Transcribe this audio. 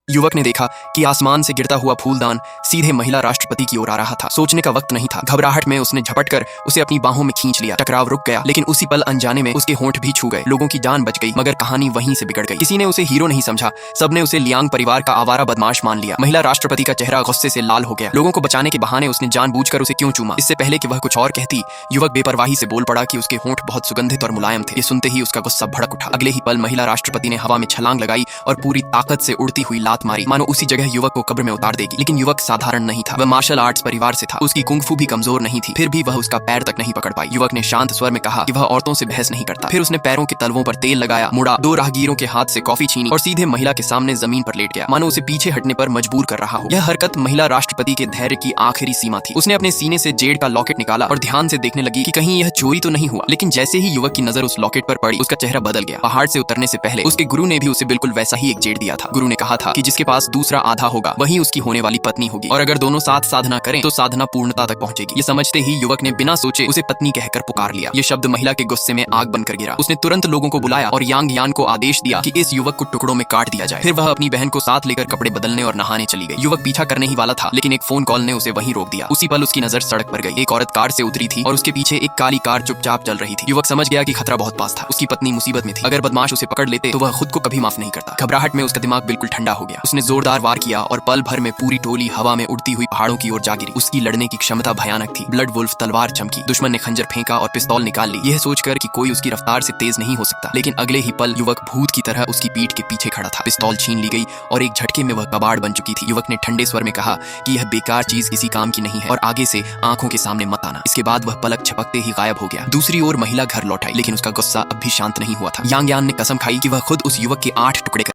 युवक ने देखा कि आसमान से गिरता हुआ फूलदान सीधे महिला राष्ट्रपति की ओर आ रहा था। सोचने का वक्त नहीं था। घबराहट में उसने झपटकर उसे अपनी बाहों में खींच लिया। टकराव रुक गया, लेकिन उसी पल अनजाने में उसके होंठ भी छू गए। लोगों की जान बच गई, मगर कहानी वहीं से बिगड़ गई। किसी ने उसे हीरो नहीं समझा, सबने उसे लियांग परिवार का आवारा बदमाश मान लिया। महिला राष्ट्रपति का चेहरा गुस्से से लाल हो गया। लोगों को बचाने के बहाने उसने जानबूझकर उसे क्यों चूमा। इससे पहले कि वह कुछ और कहती, युवक बेपरवाही से बोल पड़ा कि उसके होंठ बहुत सुगंधित और मुलायम थे। ये सुनते ही उसका गुस्सा भड़क उठा। अगले ही पल महिला राष्ट्रपति ने हवा में छलांग लगाई और पूरी ताकत से उड़ती हुई लात मारी, मानो उसी जगह युवक को कब्र में उतार देगी। लेकिन युवक साधारण नहीं था। वह मार्शल आर्ट्स परिवार से था। उसकी कुंग-फू भी कमजोर नहीं थी, फिर भी वह उसका पैर तक नहीं पकड़ पाई। युवक ने शांत स्वर में कहा कि वह औरतों से बहस नहीं करता। फिर उसने पैरों के तलवों पर तेल लगाया, मुड़ा, दो राहगीरों के हाथ से कॉफी छीनी और सीधे महिला के सामने जमीन पर लेट गया, मानो उसे पीछे हटने पर मजबूर कर रहा हो। यह हरकत महिला राष्ट्रपति के धैर्य की आखिरी सीमा थी। उसने अपने सीने से जेड का लॉकेट निकाला और ध्यान से देखने लगी कि कहीं यह चोरी तो नहीं हुआ। लेकिन जैसे ही युवक की नजर उस लॉकेट पर पड़ी, उसका चेहरा बदल गया। पहाड़ से उतरने से पहले उसके गुरु ने भी उसे बिल्कुल वैसा ही एक जेड दिया था। गुरु ने कहा था कि जिसके पास दूसरा आधा होगा वही उसकी होने वाली पत्नी होगी, और अगर दोनों साथ साधना करें तो साधना पूर्णता तक पहुंचेगी। ये समझते ही युवक ने बिना सोचे उसे पत्नी कहकर पुकार लिया। ये शब्द महिला के गुस्से में आग बनकर गिरा। उसने तुरंत लोगों को बुलाया और यांग यान को आदेश दिया कि इस युवक को टुकड़ों में काट दिया जाए। फिर वह अपनी बहन को साथ लेकर कपड़े बदलने और नहाने चली गई। युवक पीछा करने ही वाला था, लेकिन एक फोन कॉल ने उसे वहीं रोक दिया। उसी पल उसकी नजर सड़क पर गई। एक औरत कार से उतरी थी और उसके पीछे एक काली कार चुपचाप चल रही थी। युवक समझ गया कि खतरा बहुत पास था। उसकी पत्नी मुसीबत में थी। अगर बदमाश उसे पकड़ लेते तो वह खुद को कभी माफ नहीं करता। घबराहट में उसका दिमाग बिल्कुल ठंडा हो गया। उसने जोरदार वार किया और पल भर में पूरी टोली हवा में उड़ती हुई पहाड़ों की ओर जा गिरी। उसकी लड़ने की क्षमता भयानक थी। ब्लड वुल्फ तलवार चमकी, दुश्मन ने खंजर फेंका और पिस्तौल निकाल ली, यह सोचकर कि कोई उसकी रफ्तार से तेज नहीं हो सकता। लेकिन अगले ही पल युवक भूत की तरह उसकी पीठ के पीछे खड़ा था। पिस्तौल छीन ली गई और एक झटके में वह कबाड़ बन चुकी थी। युवक ने ठंडे स्वर में कहा कि यह बेकार चीज किसी काम की नहीं है और आगे से आंखों के सामने मत आना। इसके बाद वह पलक झपकते ही गायब हो गया। दूसरी ओर महिला घर लौट आई, लेकिन उसका गुस्सा अब भी शांत नहीं हुआ था। यांग यान ने कसम खाई कि वह खुद उस युवक के 8 टुकड़े